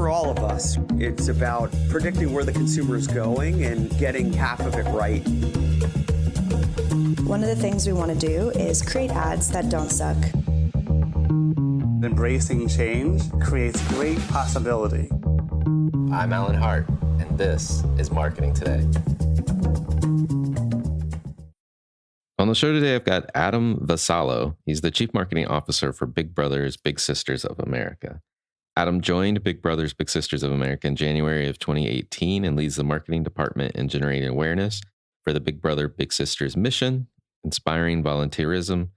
for all of us. It's about predicting where the consumer is going and getting half of it right. One of the things we want to do is create ads that don't suck. Embracing change creates great possibility. I'm Alan Hart, and this is Marketing Today. On the show today, I've got Adam Vasallo. He's the Chief Marketing Officer for Big Brothers Big Sisters of America. Adam joined Big Brothers Big Sisters of America in January of 2018 and leads the marketing department in generating awareness for the Big Brother Big Sisters mission, inspiring volunteerism,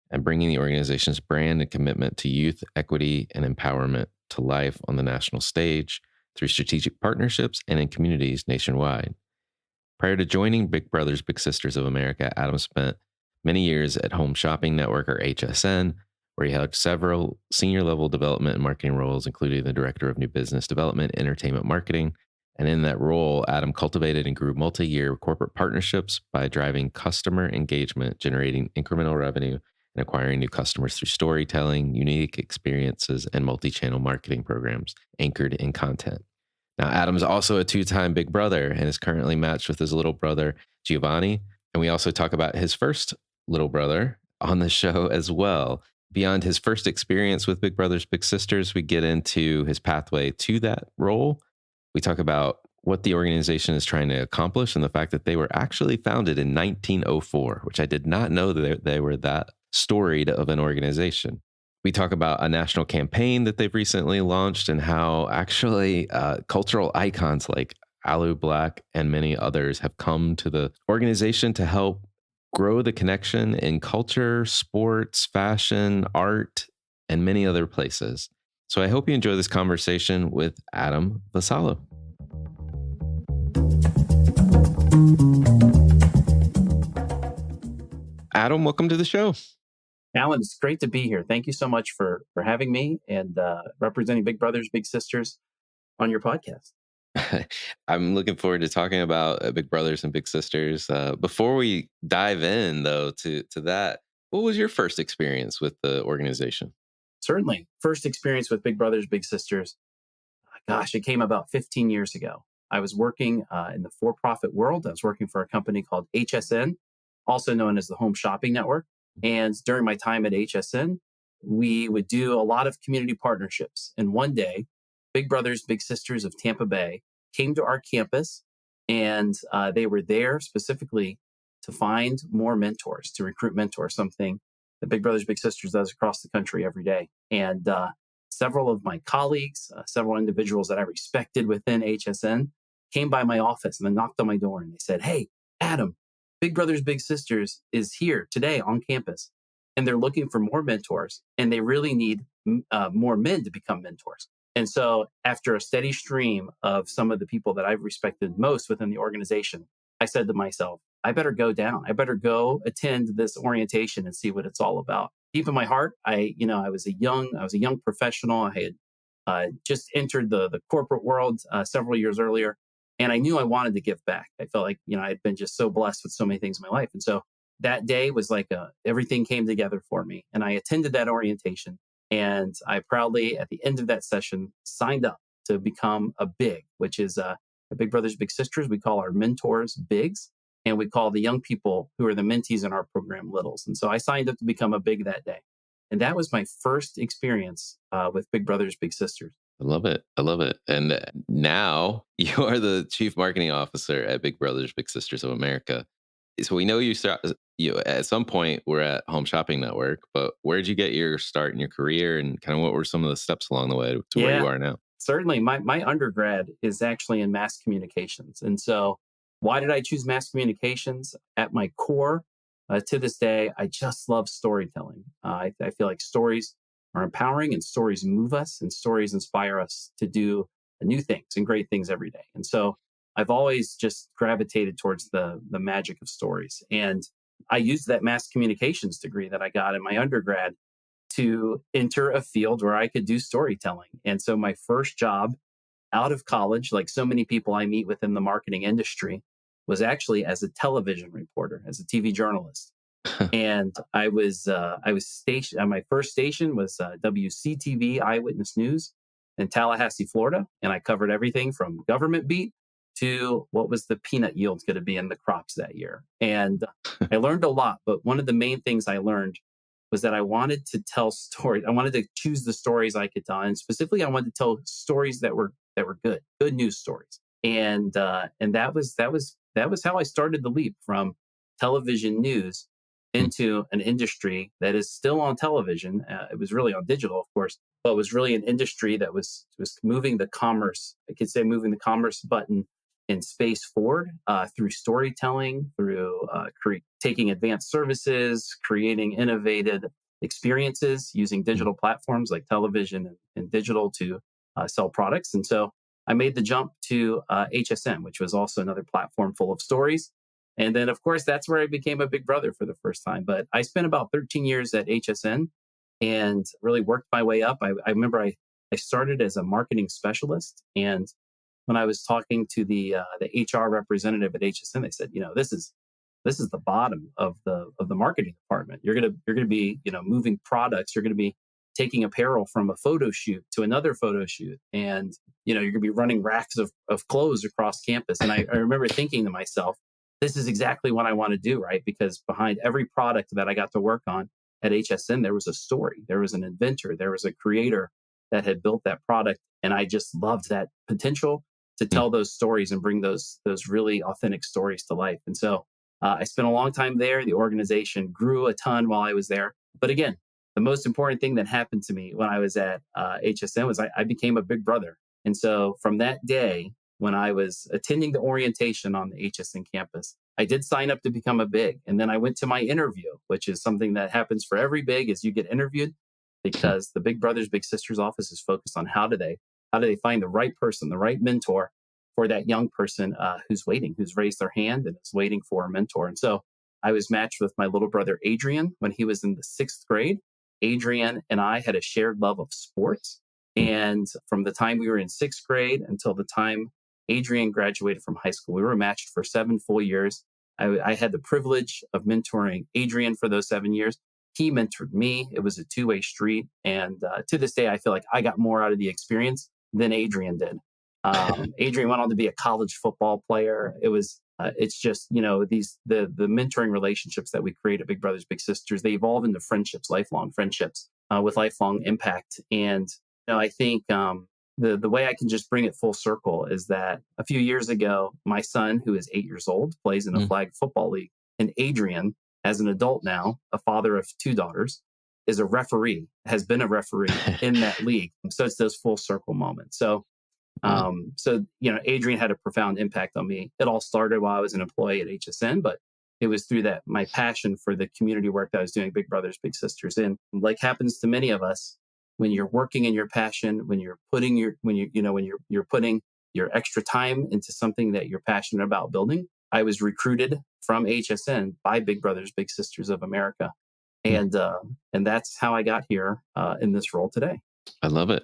and bringing the organization's brand and commitment to youth equity and empowerment to life on the national stage through strategic partnerships and in communities nationwide. Prior to joining Big Brothers Big Sisters of America, Adam spent many years at Home Shopping Network, or HSN, where he held several senior-level development and marketing roles, including the Director of New Business Development, Entertainment Marketing. And in that role, Adam cultivated and grew multi-year corporate partnerships by driving customer engagement, generating incremental revenue, and acquiring new customers through storytelling, unique experiences, and multi-channel marketing programs anchored in content. Now, Adam's also a two-time Big Brother and is currently matched with his little brother, Giovanni. And we also talk about his first little brother on the show as well. Beyond his first experience with Big Brothers Big Sisters, we get into his pathway to that role. We talk about what the organization is trying to accomplish and the fact that they were actually founded in 1904, which I did not know that they were that storied of an organization. We talk about a national campaign that they've recently launched and how actually cultural icons like Alu Black and many others have come to the organization to help grow the connection in culture, sports, fashion, art, and many other places. So I hope you enjoy this conversation with Adam Vasallo. Adam, welcome to the show. Alan, it's great to be here. Thank you so much for having me and representing Big Brothers Big Sisters on your podcast. I'm looking forward to talking about Big Brothers and Big Sisters. Before we dive in, though, to that, what was your first experience with the organization? Certainly. First experience with Big Brothers Big Sisters. Gosh, it came about 15 years ago. I was working in the for-profit world. I was working for a company called HSN, also known as the Home Shopping Network. And during my time at HSN, we would do a lot of community partnerships. And one day, Big Brothers Big Sisters of Tampa Bay came to our campus, and they were there specifically to find more mentors, to recruit mentors, something that Big Brothers Big Sisters does across the country every day. And several of my colleagues, several individuals that I respected within HSN came by my office and then knocked on my door and they said, "Hey, Adam, Big Brothers Big Sisters is here today on campus, and they're looking for more mentors, and they really need more men to become mentors." And so after a steady stream of some of the people that I've respected most within the organization, I said to myself, I better go down. I better go attend this orientation and see what it's all about. Deep in my heart, I was a young professional. I had just entered the corporate world several years earlier. And I knew I wanted to give back. I felt like, I had been just so blessed with so many things in my life. And so that day was like everything came together for me. And I attended that orientation. And I proudly, at the end of that session, signed up to become a BIG, which is a Big Brothers Big Sisters. We call our mentors BIGs. And we call the young people who are the mentees in our program littles. And so I signed up to become a BIG that day. And that was my first experience with Big Brothers Big Sisters. I love it. I love it. And now you are the Chief Marketing Officer at Big Brothers Big Sisters of America. So we know you at some point were at Home Shopping Network, but where did you get your start in your career and kind of what were some of the steps along the way to where you are now? Certainly. My undergrad is actually in mass communications. And so why did I choose mass communications? At my core, to this day, I just love storytelling. I feel like stories are empowering and stories move us and stories inspire us to do new things and great things every day. And so I've always just gravitated towards the magic of stories. And I used that mass communications degree that I got in my undergrad to enter a field where I could do storytelling. And so my first job out of college, like so many people I meet within the marketing industry, was actually as a television reporter, as a TV journalist. And I was stationed. My first station was WCTV Eyewitness News in Tallahassee, Florida, and I covered everything from government beat to what was the peanut yield going to be in the crops that year. And I learned a lot, but one of the main things I learned was that I wanted to tell stories. I wanted to choose the stories I could tell, and specifically, I wanted to tell stories that were good news stories. And that was how I started the leap from television news into an industry that is still on television. It was really on digital, of course, but was really an industry that was moving the commerce. I could say moving the commerce button in space forward through storytelling, through taking advanced services, creating innovative experiences using digital platforms like television and digital to sell products. And so I made the jump to HSN, which was also another platform full of stories. And then, of course, that's where I became a big brother for the first time. But I spent about 13 years at HSN and really worked my way up. I remember I started as a marketing specialist. And when I was talking to the HR representative at HSN, they said, this is the bottom of the marketing department. You're gonna be moving products. You're gonna be taking apparel from a photo shoot to another photo shoot, and you're gonna be running racks of clothes across campus. And I remember thinking to myself, this is exactly what I want to do, right? Because behind every product that I got to work on at HSN, there was a story, there was an inventor, there was a creator that had built that product, and I just loved that potential to tell those stories and bring those really authentic stories to life. And so I spent a long time there. The organization grew a ton while I was there. But again, the most important thing that happened to me when I was at HSN was I became a big brother. And so from that day, when I was attending the orientation on the HSN campus, I did sign up to become a big. And then I went to my interview, which is something that happens for every big is you get interviewed, because the Big Brothers Big Sisters office is focused on how do they find the right person, the right mentor for that young person who's raised their hand and is waiting for a mentor. And so I was matched with my little brother, Adrian, when he was in the 6th grade. Adrian and I had a shared love of sports. And from the time we were in 6th grade until the time Adrian graduated from high school, we were matched for 7 full years. I had the privilege of mentoring Adrian for those 7 years. He mentored me. It was a two-way street. And to this day, I feel like I got more out of the experience than Adrian did. Adrian went on to be a college football player. It's just, the mentoring relationships that we create at Big Brothers Big Sisters, they evolve into friendships, lifelong friendships with lifelong impact. And I think the way I can just bring it full circle is that a few years ago, my son, who is 8 years old, plays in a flag football league, and Adrian, as an adult now, a father of 2 daughters, is a referee, has been a referee in that league. So it's those full circle moments. So Adrian had a profound impact on me. It all started while I was an employee at HSN, but it was through that, my passion for the community work that I was doing Big Brothers Big Sisters in. Like happens to many of us, when you're working in your passion, when you're putting you're putting your extra time into something that you're passionate about building. I was recruited from HSN by Big Brothers Big Sisters of America, and that's how I got here in this role today. I love it.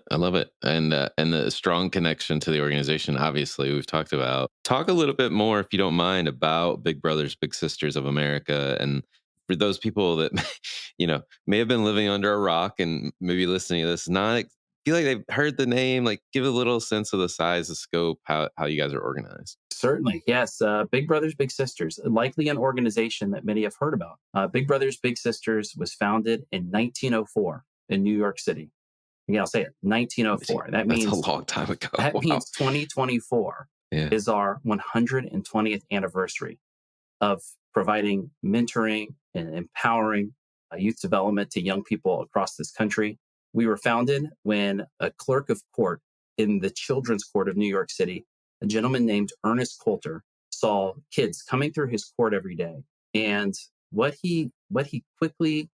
And the strong connection to the organization, obviously, we've talked about. Talk a little bit more, if you don't mind, about Big Brothers Big Sisters of America. And for those people that, may have been living under a rock and maybe listening to this, not feel like they've heard the name, like give a little sense of the size, the scope, how you guys are organized. Certainly. Yes. Big Brothers Big Sisters, likely an organization that many have heard about. Big Brothers Big Sisters was founded in 1904 in New York City. Again, I'll say it, 1904. That's a long time ago. That means 2024 is our 120th anniversary of providing mentoring and empowering youth development to young people across this country. We were founded when a clerk of court in the Children's Court of New York City, a gentleman named Ernest Coulter, saw kids coming through his court every day. And what he quickly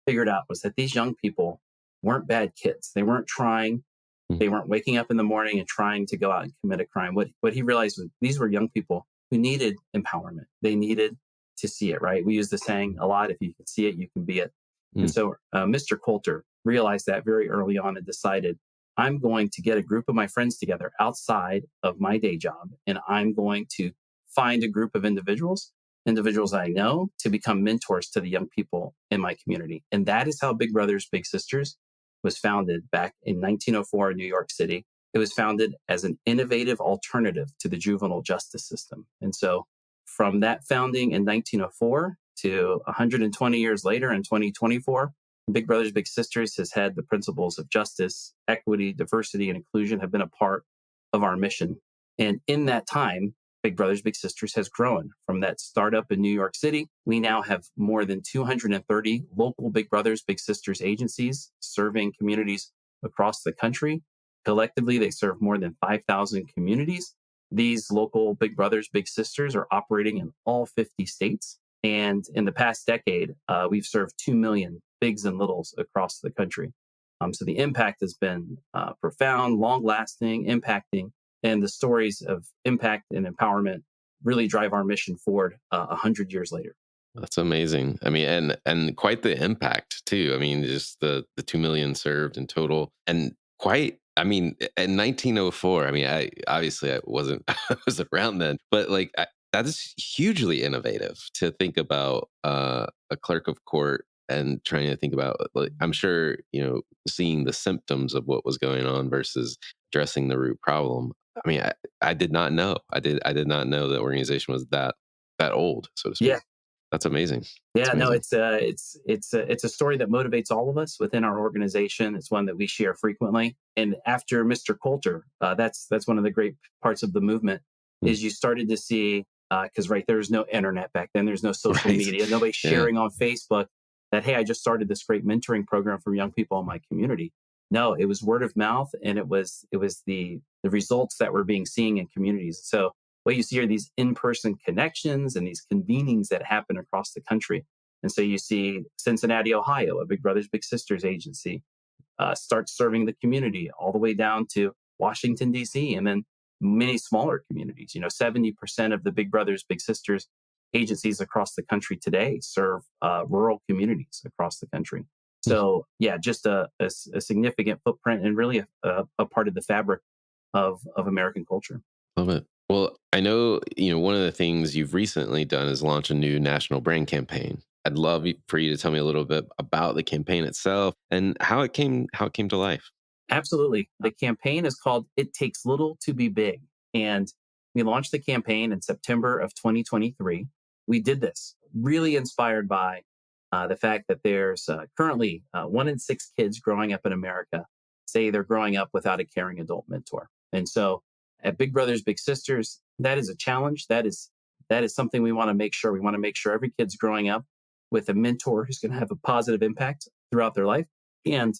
figured out was that these young people weren't bad kids. They weren't trying. They weren't waking up in the morning and trying to go out and commit a crime. What he realized was these were young people who needed empowerment. They needed to see it, right? We use the saying a lot, if you can see it, you can be it. And so Mr. Coulter realized that very early on and decided, I'm going to get a group of my friends together outside of my day job, and I'm going to find a group of individuals I know, to become mentors to the young people in my community. And that is how Big Brothers Big Sisters was founded back in 1904 in New York City. It was founded as an innovative alternative to the juvenile justice system. And so from that founding in 1904 to 120 years later in 2024, Big Brothers Big Sisters has had the principles of justice, equity, diversity, and inclusion have been a part of our mission. And in that time, Big Brothers Big Sisters has grown from that startup in New York City. We now have more than 230 local Big Brothers Big Sisters agencies serving communities across the country. Collectively, they serve more than 5,000 communities. These local Big Brothers Big Sisters are operating in all 50 states. And in the past decade, we've served 2 million bigs and littles across the country. So the impact has been profound, long lasting, impacting, and the stories of impact and empowerment really drive our mission forward 100 years later. That's amazing. I mean, and quite the impact too. I mean, just the 2 million served in total, and quite. I mean, in 1904. I mean, I wasn't I was around then, but like that is hugely innovative to think about a clerk of court and trying to think about. Like, I'm sure seeing the symptoms of what was going on versus addressing the root problem. I mean, I did not know. I did not know the organization was that old, so to speak. Yeah, That's amazing. That's yeah, no, amazing. it's a story that motivates all of us within our organization. It's one that we share frequently. And after Mr. Coulter, that's one of the great parts of the movement Mm. is you started to see because right there's no internet back then, there's no social Right. media, nobody Yeah. sharing on Facebook that hey, I just started this great mentoring program for young people in my community. No, it was word of mouth, and it was the results that were being seen in communities. So what you see are these in-person connections and these convenings that happen across the country. And so you see Cincinnati, Ohio, a Big Brothers Big Sisters agency, starts serving the community all the way down to Washington, D.C., and then many smaller communities. 70% of the Big Brothers Big Sisters agencies across the country today serve rural communities across the country. So yeah, just a significant footprint and really a part of the fabric of American culture. Love it. Well, I know, one of the things you've recently done is launch a new national brand campaign. I'd love for you to tell me a little bit about the campaign itself and how it came to life. Absolutely. The campaign is called It Takes Little to Be Big. And we launched the campaign in September of 2023. We did this really inspired by the fact that there's currently 1 in 6 kids growing up in America say they're growing up without a caring adult mentor. And so at Big Brothers Big Sisters, that is a challenge. That is something we want to make sure. We want to make sure every kid's growing up with a mentor who's going to have a positive impact throughout their life. And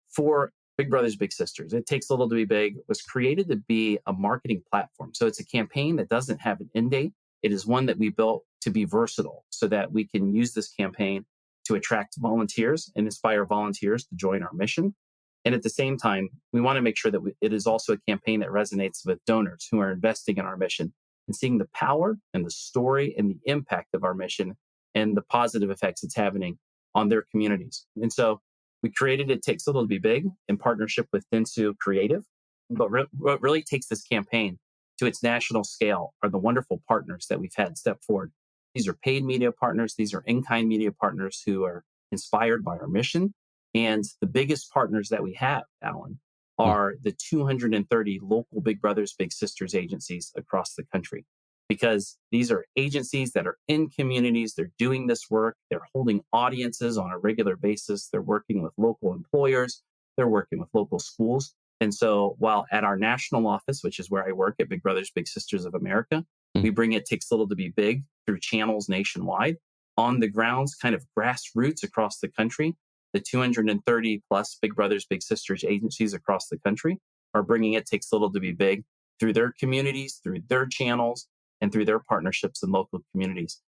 for Big Brothers Big Sisters, It Takes Little to Be Big was created to be a marketing platform. So it's a campaign that doesn't have an end date. It is one that we built to be versatile so that we can use this campaign to attract volunteers and inspire volunteers to join our mission. And at the same time, we want to make sure that it is also a campaign that resonates with donors who are investing in our mission and seeing the power and the story and the impact of our mission and the positive effects it's having on their communities. And so we created It Takes Little to Be Big in partnership with Dentsu Creative. But what really takes this campaign to its national scale are the wonderful partners that we've had step forward. These are paid media partners. These are in-kind media partners who are inspired by our mission. And the biggest partners that we have, Alan, Mm. are the 230 local Big Brothers Big Sisters agencies across the country. Because these are agencies that are in communities, they're doing this work, they're holding audiences on a regular basis, they're working with local employers, they're working with local schools. And so while at our national office, which is where I work at Big Brothers Big Sisters of America, Mm. we bring It Takes Little to Be Big through channels nationwide. On the grounds, kind of grassroots across the country, the 230 plus Big Brothers Big Sisters agencies across the country are bringing It Takes Little to Be Big through their communities, through their channels, and through their partnerships in local communities.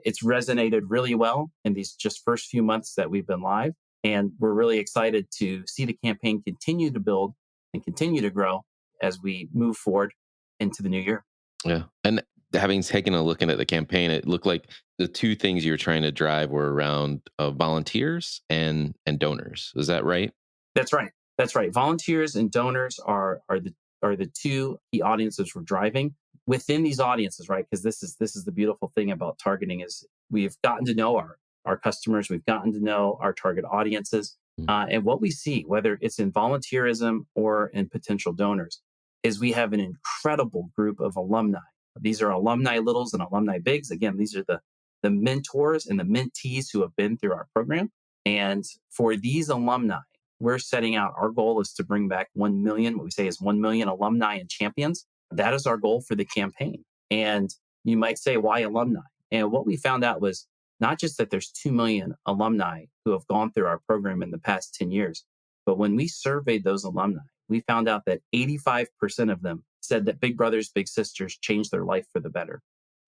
It's resonated really well in these just first few months that we've been live. And we're really excited to see the campaign continue to build and continue to grow as we move forward into the new year. Yeah. And having taken a look at the campaign, it looked like the two things you were trying to drive were around volunteers and donors. Is that right? That's right. That's right. Volunteers and donors are the two key audiences we're driving within these audiences, right? Because this is the beautiful thing about targeting is we've gotten to know our customers, we've gotten to know our target audiences, And what we see, whether it's in volunteerism or in potential donors, is we have an incredible group of alumni. These are alumni littles and alumni bigs. Again, these are the mentors and the mentees who have been through our program. And for these alumni, we're setting out, our goal is to bring back 1 million, what we say is 1 million alumni and champions. That is our goal for the campaign. And you might say, why alumni? And what we found out was not just that there's 2 million alumni who have gone through our program in the past 10 years, but when we surveyed those alumni, we found out that 85% of them said that Big Brothers Big Sisters changed their life for the better.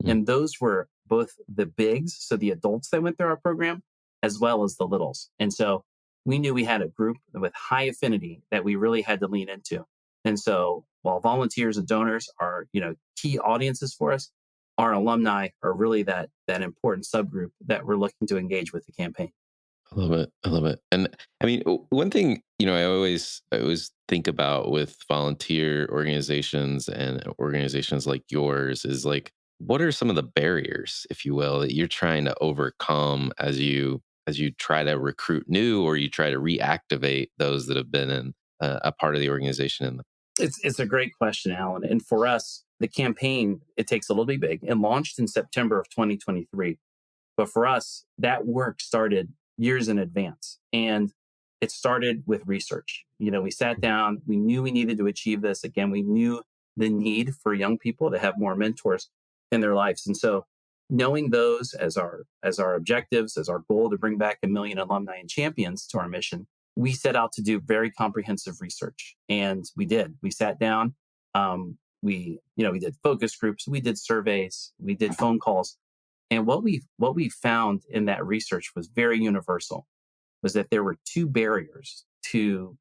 And those were both the bigs, so the adults that went through our program, as well as the littles. And so we knew we had a group with high affinity that we really had to lean into. And so while volunteers and donors are, key audiences for us, our alumni are really that important subgroup that we're looking to engage with the campaign. I love it. I love it. And I mean, one thing, I always think about with volunteer organizations and organizations like yours is like, what are some of the barriers, if you will, that you're trying to overcome as you try to recruit new, or you try to reactivate those that have been in a part of the organization in the. It's a great question, Alan. And for us, the campaign, it takes a little bit big and launched in September of 2023. But for us, that work started years in advance. And it started with research. We sat down, we knew we needed to achieve this. Again, we knew the need for young people to have more mentors in their lives. And so knowing those as our objectives, as our goal to bring back 1 million alumni and champions to our mission, we set out to do very comprehensive research. And we did. We sat down, we did focus groups, we did surveys, we did phone calls. And what we found in that research was very universal, was that there were two barriers to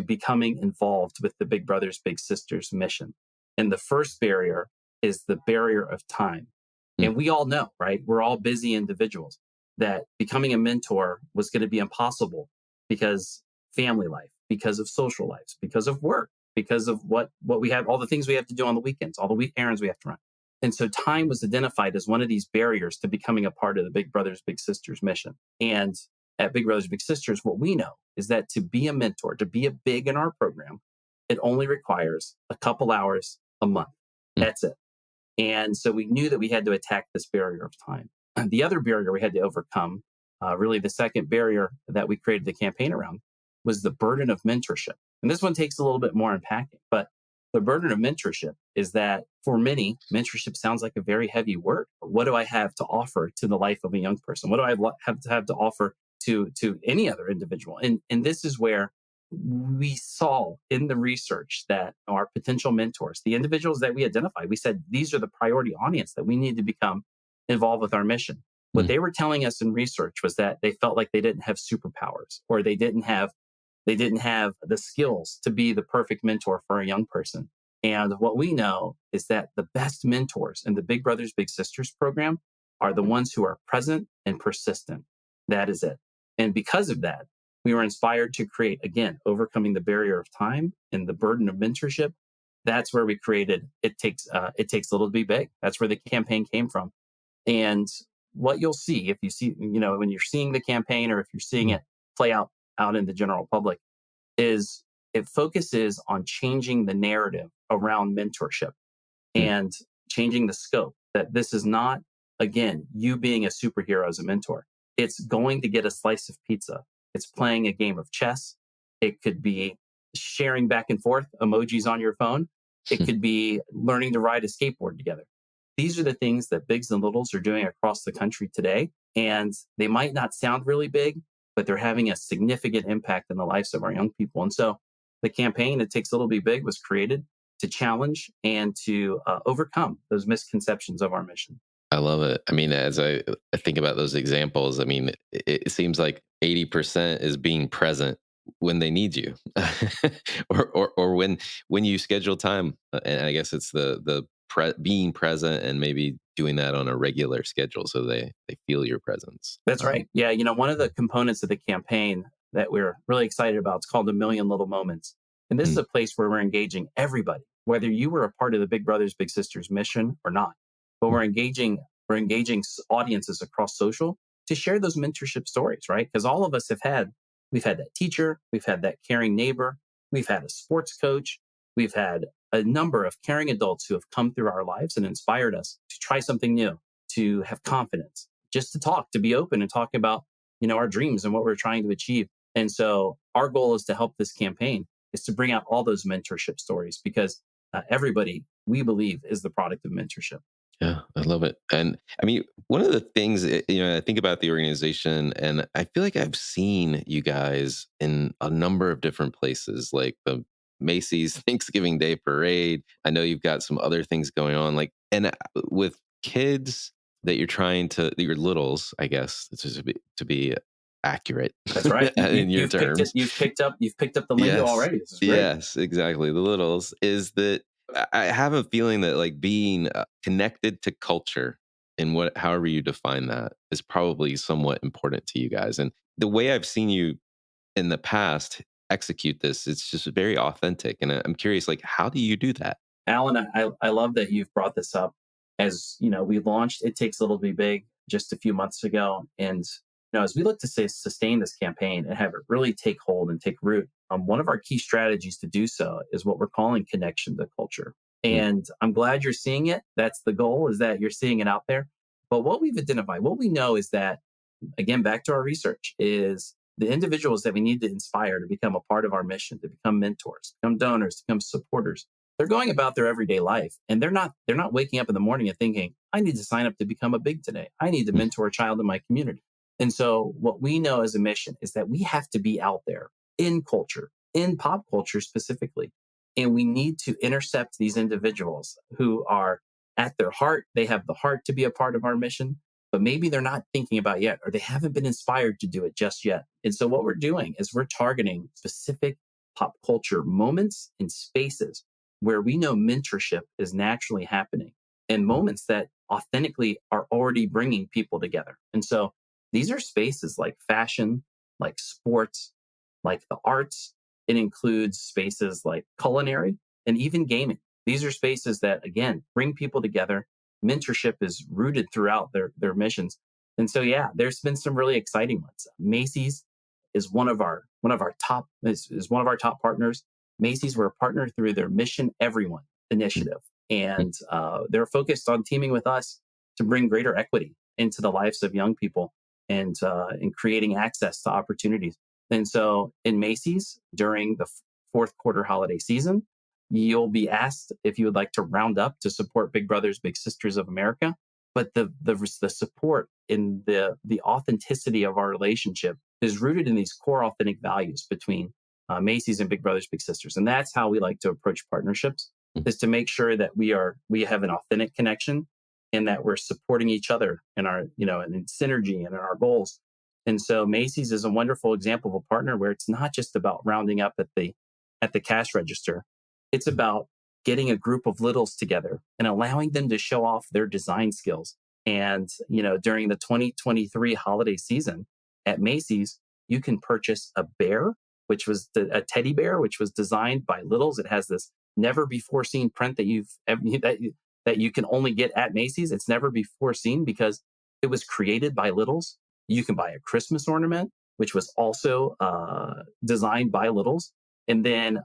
becoming involved with the Big Brothers Big Sisters mission. And the first barrier is the barrier of time. And we all know, right? We're all busy individuals, that becoming a mentor was going to be impossible because family life, because of social lives, because of work, because of what we have, all the things we have to do on the weekends, all the week errands we have to run. And so time was identified as one of these barriers to becoming a part of the Big Brothers Big Sisters mission. And at Big Brothers Big Sisters, what we know is that to be a mentor, to be a big in our program, it only requires a couple hours a month. That's it. And so we knew that we had to attack this barrier of time. And the other barrier we had to overcome, really the second barrier that we created the campaign around, was the burden of mentorship. And this one takes a little bit more unpacking, but the burden of mentorship is that for many, mentorship sounds like a very heavy word. What do I have to offer to the life of a young person? What do I have to offer to any other individual? And this is where we saw in the research that our potential mentors, the individuals that we identified, we said, these are the priority audience that we need to become involved with our mission. What they were telling us in research was that they felt like they didn't have superpowers, or they didn't have the skills to be the perfect mentor for a young person. And what we know is that the best mentors in the Big Brothers Big Sisters program are the ones who are present and persistent. That is it. And because of that, we were inspired to create, again, overcoming the barrier of time and the burden of mentorship. That's where we created It Takes Little to Be Big. That's where the campaign came from. And what you'll see, if you see, when you're seeing the campaign, or if you're seeing it play out in the general public, is it focuses on changing the narrative around mentorship and changing the scope. That this is not, again, you being a superhero as a mentor. It's going to get a slice of pizza. It's playing a game of chess. It could be sharing back and forth emojis on your phone. It could be learning to ride a skateboard together. These are the things that bigs and littles are doing across the country today. And they might not sound really big, but they're having a significant impact in the lives of our young people. And so the campaign, It Takes Little to Be Big, was created to challenge and to overcome those misconceptions of our mission. I love it. I mean, as I think about those examples, I mean, it seems like 80% is being present when they need you, or when you schedule time. And I guess it's the being present and maybe doing that on a regular schedule so they feel your presence. That's right. Yeah. One of the components of the campaign that we're really excited about, it's called 1 Million Little Moments. And this is a place where we're engaging everybody, whether you were a part of the Big Brothers Big Sisters mission or not. But we're engaging audiences across social to share those mentorship stories, right? Because all of us have had We've had that teacher, we've had that caring neighbor, we've had a sports coach, we've had a number of caring adults who have come through our lives and inspired us to try something new, to have confidence, just to talk, to be open and talk about, our dreams and what we're trying to achieve. And so our goal is to help this campaign is to bring out all those mentorship stories because everybody, we believe, is the product of mentorship. Yeah, I love it. And I mean, one of the things, I think about the organization and I feel like I've seen you guys in a number of different places, like the Macy's Thanksgiving Day Parade. I know you've got some other things going on, with kids that you're trying to, that you're littles, I guess, to be accurate That's right. in your You've picked it. terms. You've picked up the lingo Yes. already. This is great. Yes, exactly. The littles is that I have a feeling that like being connected to culture and however you define that is probably somewhat important to you guys. And the way I've seen you in the past execute this, it's just very authentic. And I'm curious, like, how do you do that? Alan, I love that you've brought this up. As you know, we launched It Takes Little to Be Big just a few months ago. And as we look to sustain this campaign and have it really take hold and take root, one of our key strategies to do so is what we're calling connection to culture. Mm. And I'm glad you're seeing it. That's the goal, is that you're seeing it out there. But what we've identified, what we know is that, again, back to our research, is the individuals that we need to inspire to become a part of our mission, to become mentors, become donors, to become supporters. They're going about their everyday life and they're not waking up in the morning and thinking, I need to sign up to become a big today. I need to mentor a child in my community. And so what we know as a mission is that we have to be out there in culture, in pop culture specifically. And we need to intercept these individuals who are at their heart, they have the heart to be a part of our mission, but maybe they're not thinking about yet, or they haven't been inspired to do it just yet. And so what we're doing is we're targeting specific pop culture moments and spaces where we know mentorship is naturally happening and moments that authentically are already bringing people together. And so these are spaces like fashion, like sports, like the arts. It includes spaces like culinary and even gaming. These are spaces that, again, bring people together. Mentorship is rooted throughout their missions. And so, yeah, there's been some really exciting ones. Macy's is one of our top is one of our top partners. Macy's, we're a partner through their Mission Everyone initiative, and they're focused on teaming with us to bring greater equity into the lives of young people and in creating access to opportunities. And so, in Macy's during the fourth quarter holiday season, you'll be asked if you would like to round up to support Big Brothers Big Sisters of America. But the support in the authenticity of our relationship is rooted in these core authentic values between Macy's and Big Brothers Big Sisters, and that's how we like to approach partnerships: is to make sure that we have an authentic connection and that we're supporting each other in our and in synergy and in our goals. And so Macy's is a wonderful example of a partner where it's not just about rounding up at the cash register; it's about getting a group of littles together and allowing them to show off their design skills. And during the 2023 holiday season at Macy's, you can purchase a bear, which was a teddy bear, which was designed by littles. It has this never before seen print that you can only get at Macy's. It's never before seen because it was created by littles. You can buy a Christmas ornament, which was also designed by littles. And then,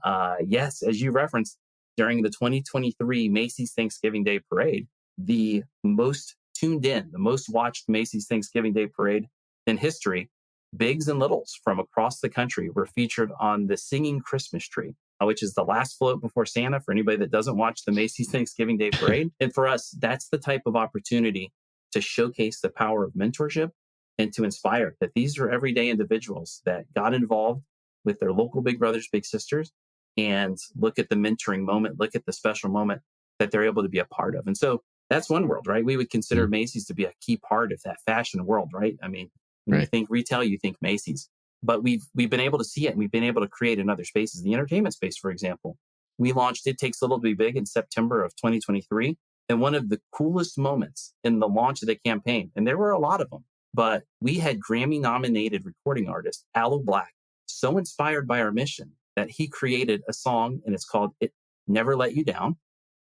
yes, as you referenced, during the 2023 Macy's Thanksgiving Day Parade, the most tuned in, the most watched Macy's Thanksgiving Day Parade in history, bigs and littles from across the country were featured on the Singing Christmas Tree, which is the last float before Santa for anybody that doesn't watch the Macy's Thanksgiving Day Parade. And for us, that's the type of opportunity to showcase the power of mentorship and to inspire that these are everyday individuals that got involved with their local Big Brothers, Big Sisters, and look at the mentoring moment, look at the special moment that they're able to be a part of. And so that's one world, right? We would consider Macy's to be a key part of that fashion world, right? I mean, when you think retail, you think Macy's. But we've been able to see it, and we've been able to create in other spaces. The entertainment space, for example, we launched It Takes Little to Be Big in September of 2023. And one of the coolest moments in the launch of the campaign, and there were a lot of them, but we had Grammy-nominated recording artist Aloe Black so inspired by our mission that he created a song, and it's called It Never Let You Down.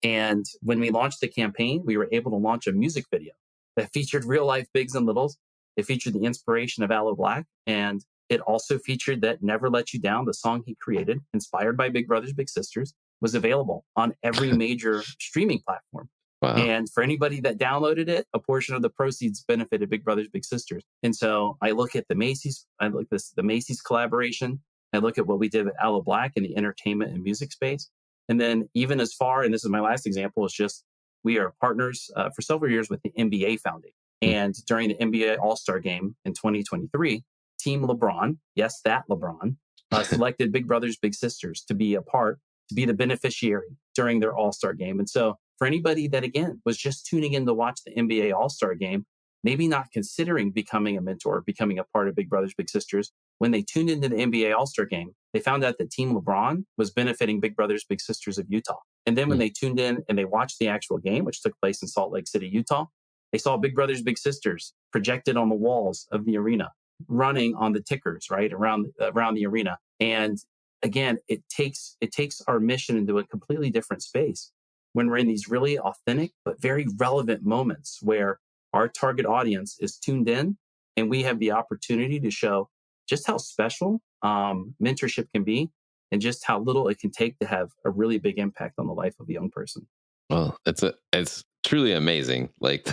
And when we launched the campaign, we were able to launch a music video that featured real life bigs and littles. It featured the inspiration of Aloe Black. And It also featured that Never Let You Down, the song he created, inspired by Big Brothers Big Sisters, was available on every major streaming platform. Wow. And for anybody that downloaded it, a portion of the proceeds benefited Big Brothers Big Sisters. And so I look at the Macy's, I look at the Macy's collaboration, I look at what we did with Aloe Black in the entertainment and music space. And then even as far, and this is my last example, is just we are partners for several years with the NBA Foundation. And during the NBA All-Star Game in 2023, Team LeBron, yes, that LeBron, selected Big Brothers Big Sisters to be a part, to be the beneficiary during their All-Star Game. And so for anybody that, again, was just tuning in to watch the NBA All-Star Game, maybe not considering becoming a mentor, becoming a part of Big Brothers Big Sisters, when they tuned into the NBA All-Star Game, they found out that Team LeBron was benefiting Big Brothers Big Sisters of Utah. And then when they tuned in and they watched the actual game, which took place in Salt Lake City, Utah, they saw Big Brothers Big Sisters projected on the walls of the arena, running on the tickers, right, around the arena. And again, it takes our mission into a completely different space when we're in these really authentic but very relevant moments where our target audience is tuned in and we have the opportunity to show just how special mentorship can be and just how little it can take to have a really big impact on the life of a young person. Well, it's truly amazing. Like,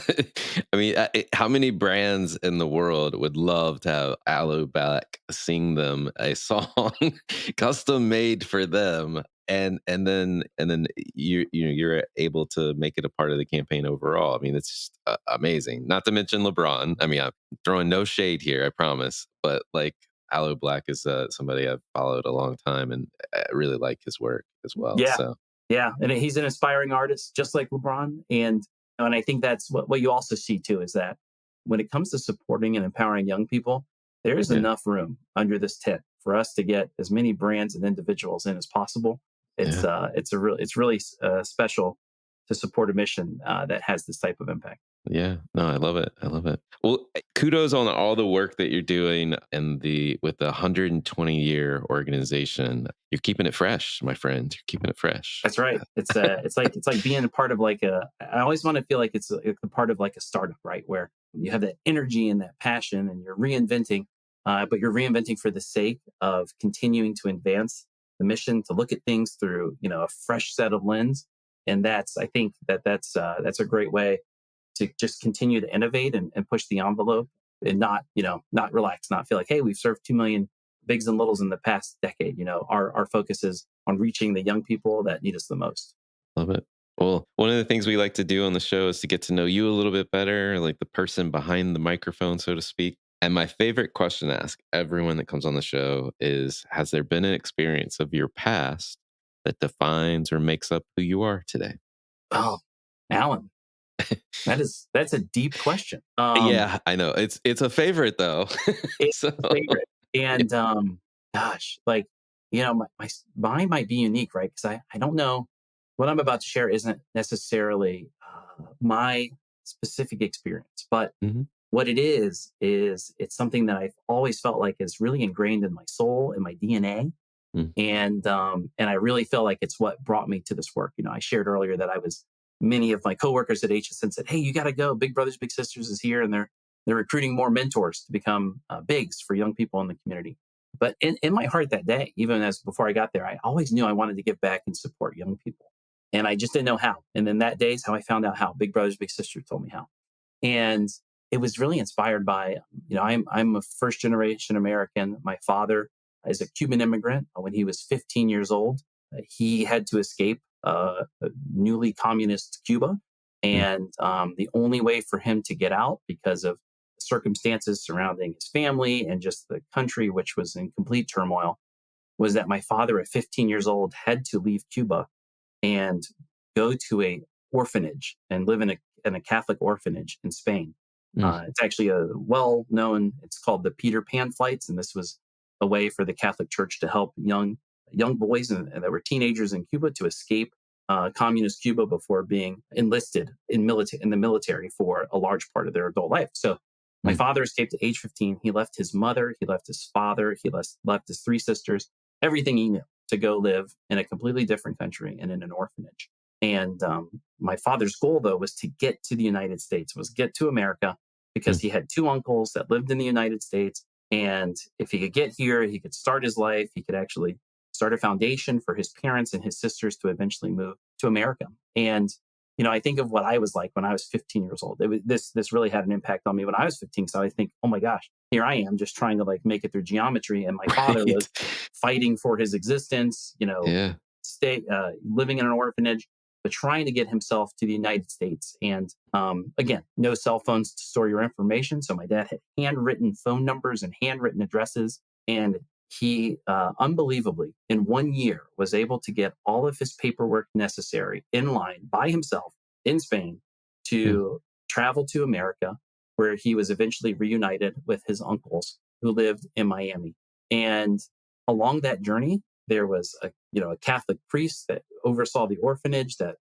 I mean, how many brands in the world would love to have Aloe Black sing them a song custom made for them, and then you're able to make it a part of the campaign overall. I mean, it's just amazing. Not to mention LeBron. I mean, I'm throwing no shade here, I promise, but like. Aloe Black is somebody I've followed a long time, and I really like his work as well. Yeah. So Yeah. And he's an inspiring artist, just like LeBron. And I think that's what you also see too, is that when it comes to supporting and empowering young people, there is enough room under this tent for us to get as many brands and individuals in as possible. It's really special to support a mission that has this type of impact. yeah, no, I love it. I love it. Well, kudos on all the work that you're doing with the 120-year organization. You're keeping it fresh, my friend. You're keeping it fresh. That's right. It's like being a part of I always want to feel like it's a part of like a startup, right? Where you have that energy and that passion and you're reinventing, but you're reinventing for the sake of continuing to advance the mission, to look at things through, a fresh set of lens. And I think that's a great way to just continue to innovate and push the envelope and not relax, not feel like, hey, we've served 2 million bigs and littles in the past decade. Our focus is on reaching the young people that need us the most. Love it. Well, one of the things we like to do on the show is to get to know you a little bit better, like the person behind the microphone, so to speak. And my favorite question to ask everyone that comes on the show is, has there been an experience of your past that defines or makes up who you are today? Oh, Alan, that's a deep question. Yeah, I know. It's a favorite though. It's So a favorite. And gosh, mine might be unique, right? Because I don't know, what I'm about to share isn't necessarily my specific experience, but Mhm. what it is it's something that I've always felt like is really ingrained in my soul, in my DNA. Mm. And I really feel like it's what brought me to this work. I shared earlier that many of my coworkers at HSN said, "Hey, you got to go. Big Brothers Big Sisters is here, and they're recruiting more mentors to become bigs for young people in the community." But in my heart that day, even as before I got there, I always knew I wanted to give back and support young people, and I just didn't know how. And then that day is how I found out how. Big Brothers Big Sisters told me how, and it was really inspired by I'm a first generation American. My father is a Cuban immigrant. When he was 15 years old, he had to escape newly communist Cuba. And the only way for him to get out, because of circumstances surrounding his family and just the country, which was in complete turmoil, was that my father at 15 years old had to leave Cuba and go to a orphanage and live in a Catholic orphanage in Spain. It's actually it's called the Peter Pan flights. And this was a way for the Catholic Church to help young boys that were teenagers in Cuba to escape communist Cuba before being enlisted in the military for a large part of their adult life. So my father escaped at age 15. He left his mother, he left his father, he left his 3 sisters, everything he knew, to go live in a completely different country and in an orphanage. And my father's goal, though, was to get to the United States, was get to America, because he had 2 uncles that lived in the United States. And if he could get here, he could start his life. He could actually start a foundation for his parents and his sisters to eventually move to America. And I think of what I was like when I was 15 years old. This really had an impact on me when I was 15. So I think, oh my gosh, here I am just trying to like make it through geometry, and my father Right. was fighting for his existence. Yeah. Living in an orphanage, but trying to get himself to the United States. And again, no cell phones to store your information. So my dad had handwritten phone numbers and handwritten addresses. And he, unbelievably, in 1 year, was able to get all of his paperwork necessary in line by himself in Spain to travel to America, where he was eventually reunited with his uncles who lived in Miami. And along that journey, there was a Catholic priest that oversaw the orphanage that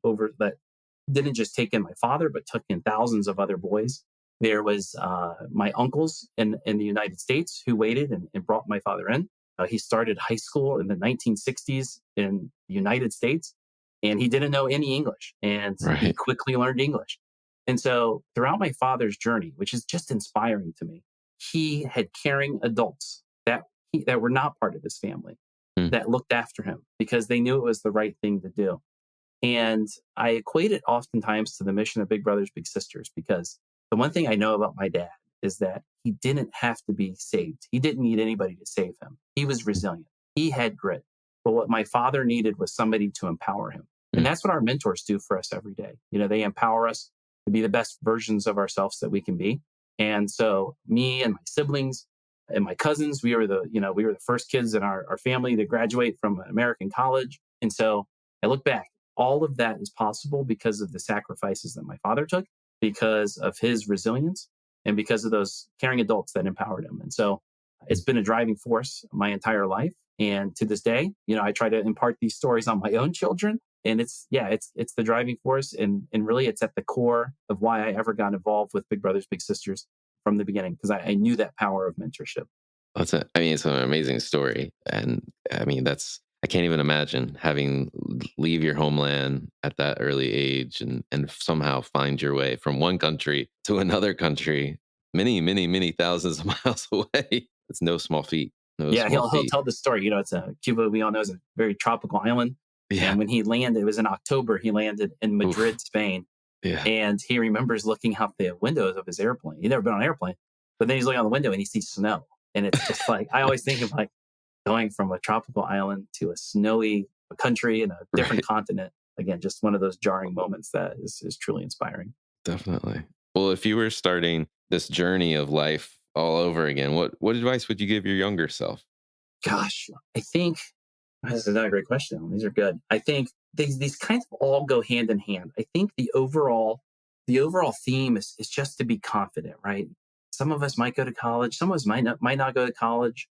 didn't just take in my father, but took in thousands of other boys. There was my uncles in the United States who waited and brought my father in. He started high school in the 1960s in the United States, and he didn't know any English, and he Right. quickly learned English. And so throughout my father's journey, which is just inspiring to me, he had caring adults that were not part of his family Hmm. that looked after him because they knew it was the right thing to do. And I equate it oftentimes to the mission of Big Brothers Big Sisters, because the one thing I know about my dad is that he didn't have to be saved. He didn't need anybody to save him. He was resilient. He had grit. But what my father needed was somebody to empower him. And that's what our mentors do for us every day. They empower us to be the best versions of ourselves that we can be. And so me and my siblings and my cousins, we were the first kids in our family to graduate from an American college. And so I look back, all of that is possible because of the sacrifices that my father took, because of his resilience, and because of those caring adults that empowered him. And so it's been a driving force my entire life. And to this day, I try to impart these stories on my own children. And it's the driving force. And really it's at the core of why I ever got involved with Big Brothers Big Sisters from the beginning, because I knew that power of mentorship. It's an amazing story. And I can't even imagine having leave your homeland at that early age and somehow find your way from one country to another country, many, many, many thousands of miles away. It's no small feat. No Yeah, small he'll feat. tell the story. It's Cuba, we all know, is a very tropical island. Yeah. And when he landed, it was in October, he landed in Madrid, Oof. Spain. Yeah. And he remembers looking out the windows of his airplane. He'd never been on an airplane, but then he's looking out the window and he sees snow. And it's just like, I always think of like going from a tropical island to a snowy country in a different Right. continent. Again, just one of those jarring moments that is truly inspiring. Definitely. Well, if you were starting this journey of life all over again, what advice would you give your younger self? Gosh, I think this is another great question. These are good. I think these kind of all go hand in hand. I think the overall theme is just to be confident, right? Some of us might go to college, some of us might not go to college,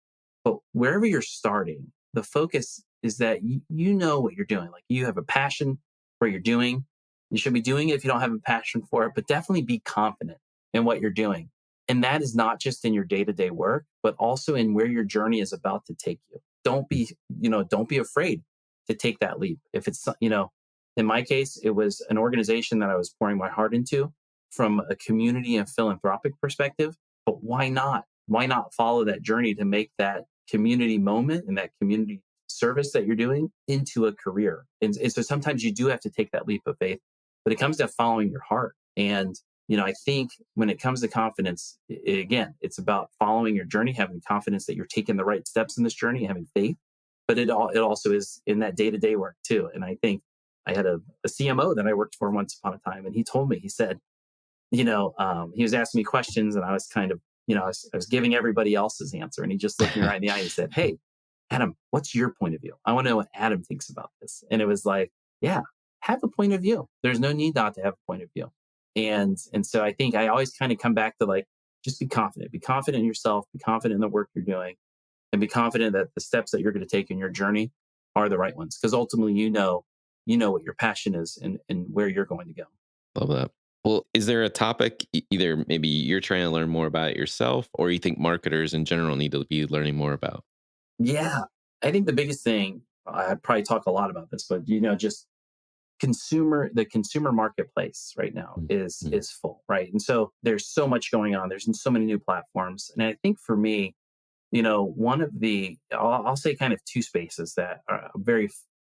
but wherever you're starting, the focus is that you know what you're doing. Like, you have a passion for what you're doing. You should be doing it if you don't have a passion for it, but definitely be confident in what you're doing. And that is not just in your day-to-day work, but also in where your journey is about to take you. Don't be afraid to take that leap. If it's, in my case, it was an organization that I was pouring my heart into from a community and philanthropic perspective. But why not? Why not follow that journey to make that community moment and that community service that you're doing into a career? And so sometimes you do have to take that leap of faith, but it comes to following your heart. And I think when it comes to confidence, again, it's about following your journey, having confidence that you're taking the right steps in this journey, having faith. But it also is in that day to day work too. And I think I had a CMO that I worked for once upon a time, and he told me, he said, he was asking me questions, and I was kind of, I was giving everybody else's answer, and he just looked me right in the eye and he said, "Hey, Adam, what's your point of view? I want to know what Adam thinks about this." And it was like, yeah, have a point of view. There's no need not to have a point of view. And so I think I always kind of come back to like, just be confident. Be confident in yourself, be confident in the work you're doing, and be confident that the steps that you're going to take in your journey are the right ones. Because ultimately, what your passion is and where you're going to go. Love that. Well, is there a topic either maybe you're trying to learn more about yourself or you think marketers in general need to be learning more about? Yeah. I think the biggest thing, I probably talk a lot about this, but just the consumer marketplace right now Mhm. is full, right? And so there's so much going on. There's so many new platforms. And I think for me, one of I'll say kind of two spaces that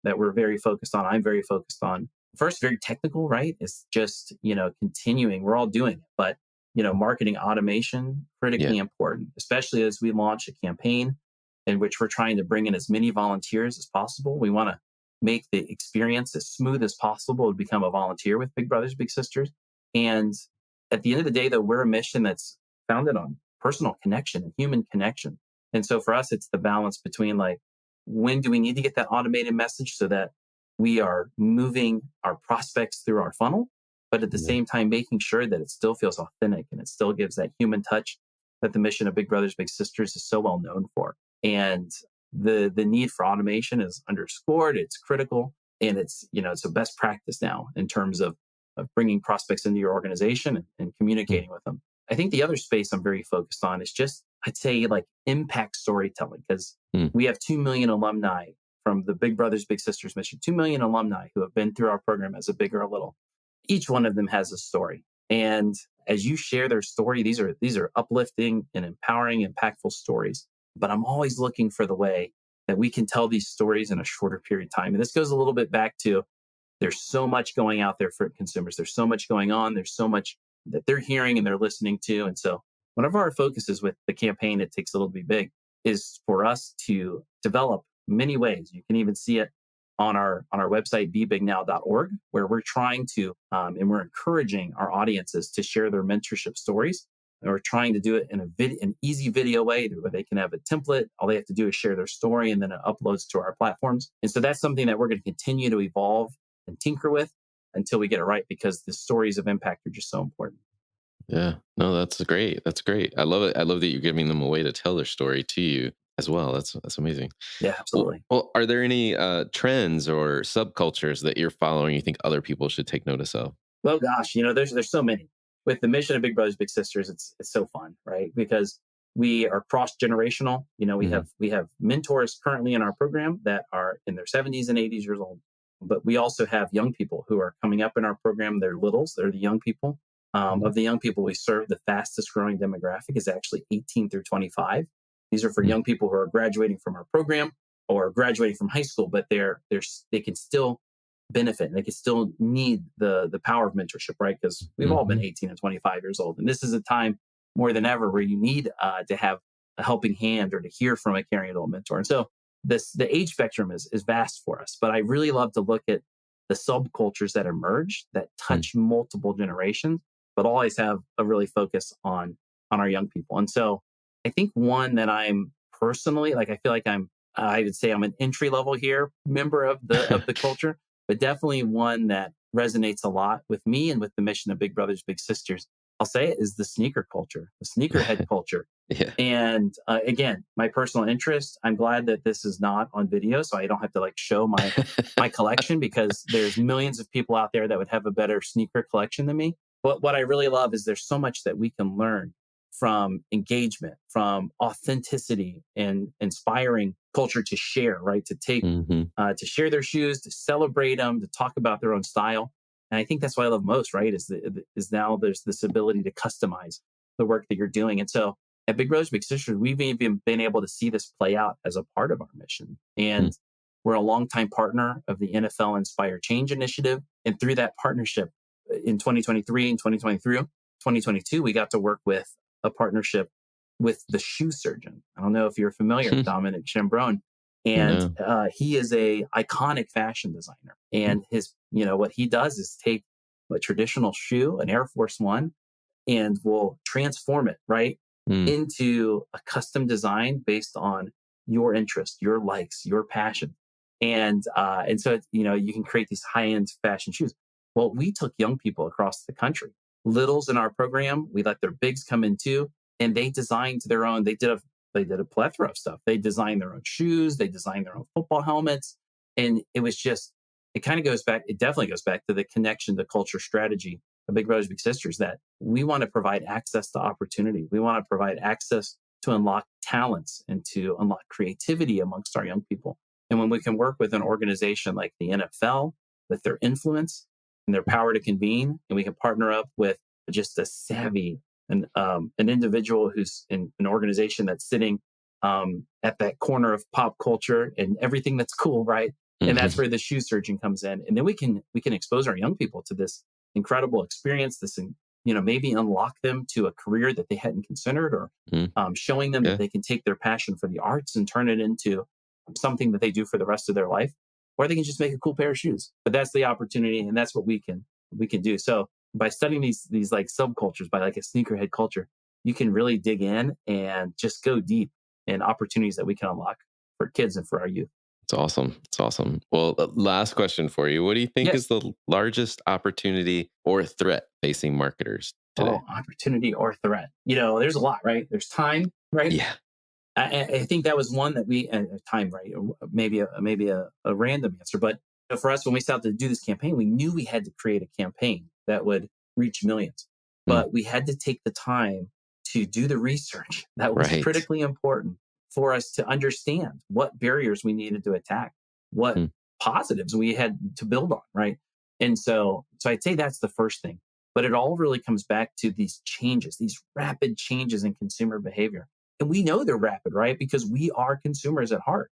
we're very focused on. I'm very focused on. First, very technical, right? It's just, continuing. We're all doing it, but, marketing automation, critically important, especially as we launch a campaign in which we're trying to bring in as many volunteers as possible. We want to make the experience as smooth as possible to become a volunteer with Big Brothers Big Sisters. And at the end of the day, though, we're a mission that's founded on personal connection and human connection. And so for us, it's the balance between like, when do we need to get that automated message so that we are moving our prospects through our funnel, but at the same time, making sure that it still feels authentic and it still gives that human touch that the mission of Big Brothers Big Sisters is so well known for. And the need for automation is underscored. It's critical, and it's a best practice now in terms of bringing prospects into your organization and communicating with them. I think the other space I'm very focused on is just, I'd say, like impact storytelling, because we have 2 million alumni from the Big Brothers Big Sisters mission, 2 million alumni who have been through our program as a big or a little. Each one of them has a story. And as you share their story, these are uplifting and empowering, impactful stories. But I'm always looking for the way that we can tell these stories in a shorter period of time. And this goes a little bit back to, there's so much going out there for consumers. There's so much going on. There's so much that they're hearing and they're listening to. And so one of our focuses with the campaign, It Takes a Little to Be Big, is for us to develop many ways. You can even see it on our website, bebignow.org, where we're trying to, and we're encouraging our audiences to share their mentorship stories. And we're trying to do it in an easy video way where they can have a template. All they have to do is share their story, and then it uploads to our platforms. And so that's something that we're going to continue to evolve and tinker with until we get it right, because the stories of impact are just so important. Yeah, no, that's great. That's great. I love it. I love that you're giving them a way to tell their story to you as well. That's amazing. Yeah, absolutely. Well, are there any trends or subcultures that you're following you think other people should take notice of? Well, gosh, there's so many. With the mission of Big Brothers Big Sisters, it's so fun, right? Because we are cross generational. We have mentors currently in our program that are in their 70s and 80s years old, but we also have young people who are coming up in our program. They're littles. They're the young people. Of the young people we serve, the fastest growing demographic is actually 18 through 25. These are for young people who are graduating from our program or graduating from high school, but they can still benefit and they can still need the power of mentorship, right? Because we've all been 18 and 25 years old. And this is a time more than ever where you need to have a helping hand or to hear from a caring adult mentor. And so the age spectrum is vast for us, but I really love to look at the subcultures that emerge that touch multiple generations, but always have a really focus on our young people. And so I think one that I'm personally, like, I feel like I would say I'm an entry level here member of the culture, but definitely one that resonates a lot with me and with the mission of Big Brothers Big Sisters. I'll say it is the sneaker culture, the sneakerhead culture. Yeah. And again, my personal interest, I'm glad that this is not on video, so I don't have to like show my collection, because there's millions of people out there that would have a better sneaker collection than me. But what I really love is there's so much that we can learn from engagement, from authenticity, and inspiring culture to share, right? To take, to share their shoes, to celebrate them, to talk about their own style. And I think that's what I love most, right? Is now there's this ability to customize the work that you're doing. And so at Big Brothers Big Sisters, we've even been able to see this play out as a part of our mission. And we're a longtime partner of the NFL Inspire Change Initiative. And through that partnership in 2023 and 2022, we got to work with a partnership with the shoe surgeon. I don't know if you're familiar, Dominic Chambrone. And he is a iconic fashion designer. And his, what he does is take a traditional shoe, an Air Force One, and will transform it, right, into a custom design based on your interest, your likes, your passion. And so, you can create these high-end fashion shoes. Well, we took young people across the country, littles in our program. We let their bigs come in too, and they designed their own. They did a plethora of stuff. They designed their own shoes. They designed their own football helmets. And it definitely goes back to the connection to culture strategy of Big Brothers Big Sisters, that we want to provide access to opportunity. We want to provide access to unlock talents and to unlock creativity amongst our young people. And when we can work with an organization like the NFL, with their influence and their power to convene, and we can partner up with just a savvy an individual who's in an organization that's sitting at that corner of pop culture and everything that's cool, right? And that's where the shoe surgeon comes in, and then we can expose our young people to this incredible experience. Maybe unlock them to a career that they hadn't considered, or showing them that they can take their passion for the arts and turn it into something that they do for the rest of their life, or they can just make a cool pair of shoes. But that's the opportunity, and that's what we can do. So by studying these like subcultures, by like a sneakerhead culture, you can really dig in and just go deep in opportunities that we can unlock for kids and for our youth. It's awesome. It's awesome. Well, last question for you. What do you think is the largest opportunity or threat facing marketers today? Oh, opportunity or threat. There's a lot, right? There's time, right? Yeah. I think that was one that time, right? Maybe a random answer. But for us, when we set out to do this campaign, we knew we had to create a campaign that would reach millions. But we had to take the time to do the research that was critically important for us to understand what barriers we needed to attack, what positives we had to build on, right? And so I'd say that's the first thing. But it all really comes back to these changes, these rapid changes in consumer behavior. And we know they're rapid, right? Because we are consumers at heart.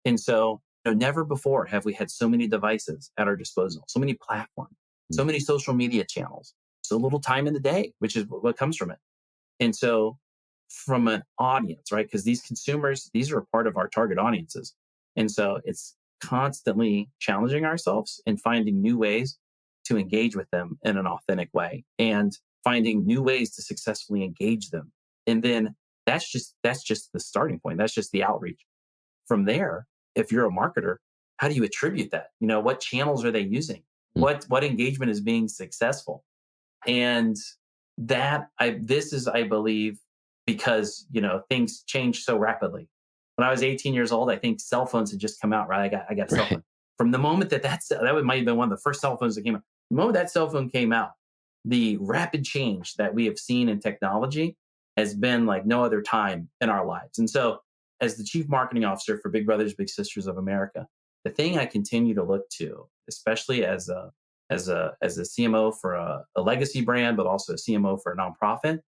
And so never before have we had so many devices at our disposal, so many platforms, so many social media channels, so little time in the day, which is what comes from it. And so from an audience, right? Because these consumers, these are a part of our target audiences. And so it's constantly challenging ourselves and finding new ways to engage with them in an authentic way, and finding new ways to successfully engage them. And then that's just the starting point. That's just the outreach. From there, if you're a marketer, how do you attribute that? What channels are they using? What engagement is being successful? And this is, I believe, because things change so rapidly. When I was 18 years old, I think cell phones had just come out, right? I got a cell phone. From the moment that might have been one of the first cell phones that came out. The moment that cell phone came out, the rapid change that we have seen in technology has been like no other time in our lives. And so, as the chief marketing officer for Big Brothers Big Sisters of America, the thing I continue to look to, especially as a CMO for a legacy brand, but also a CMO for a nonprofit,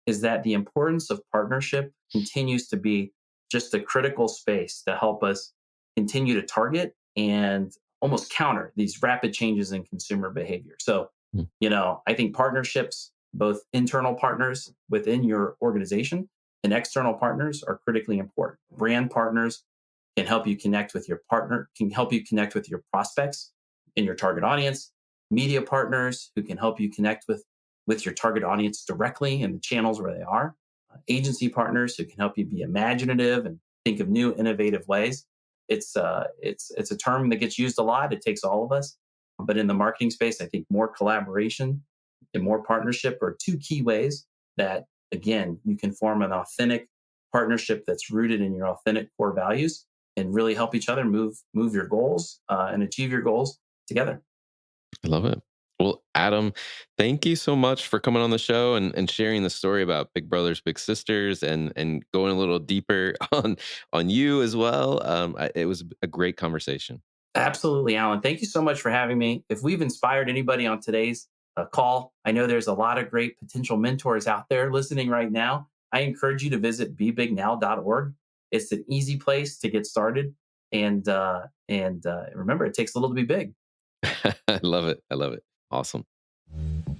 is that the importance of partnership continues to be just a critical space to help us continue to target and almost counter these rapid changes in consumer behavior. So, I think partnerships, both internal partners within your organization and external partners, are critically important. Brand partners can help you connect with your partner, can help you connect with your prospects in your target audience. Media partners who can help you connect with your target audience directly in the channels where they are. Agency partners who can help you be imaginative and think of new, innovative ways. It's a term that gets used a lot. It takes all of us. But in the marketing space, I think more collaboration and more partnership are two key ways that, again, you can form an authentic partnership that's rooted in your authentic core values and really help each other move your goals and achieve your goals together. I love it. Well, Adam, thank you so much for coming on the show and sharing the story about Big Brothers Big Sisters and going a little deeper on you as well. It was a great conversation. Absolutely, Alan. Thank you so much for having me. If we've inspired anybody on today's call, I know there's a lot of great potential mentors out there listening right now. I encourage you to visit bebignow.org. It's an easy place to get started. And remember, it takes a little to be big. I love it. Awesome.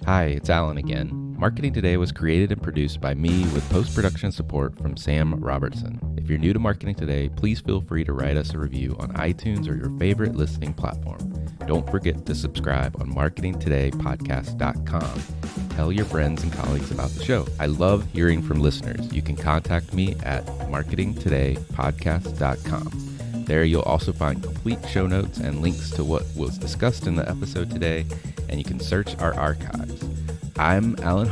Hi, it's Alan again. Marketing Today was created and produced by me with post-production support from Sam Robertson. If you're new to Marketing Today, please feel free to write us a review on iTunes or your favorite listening platform. Don't forget to subscribe on marketingtodaypodcast.com. Tell your friends and colleagues about the show. I love hearing from listeners. You can contact me at marketingtodaypodcast.com. There you'll also find complete show notes and links to what was discussed in the episode today, and you can search our archives. I'm Alan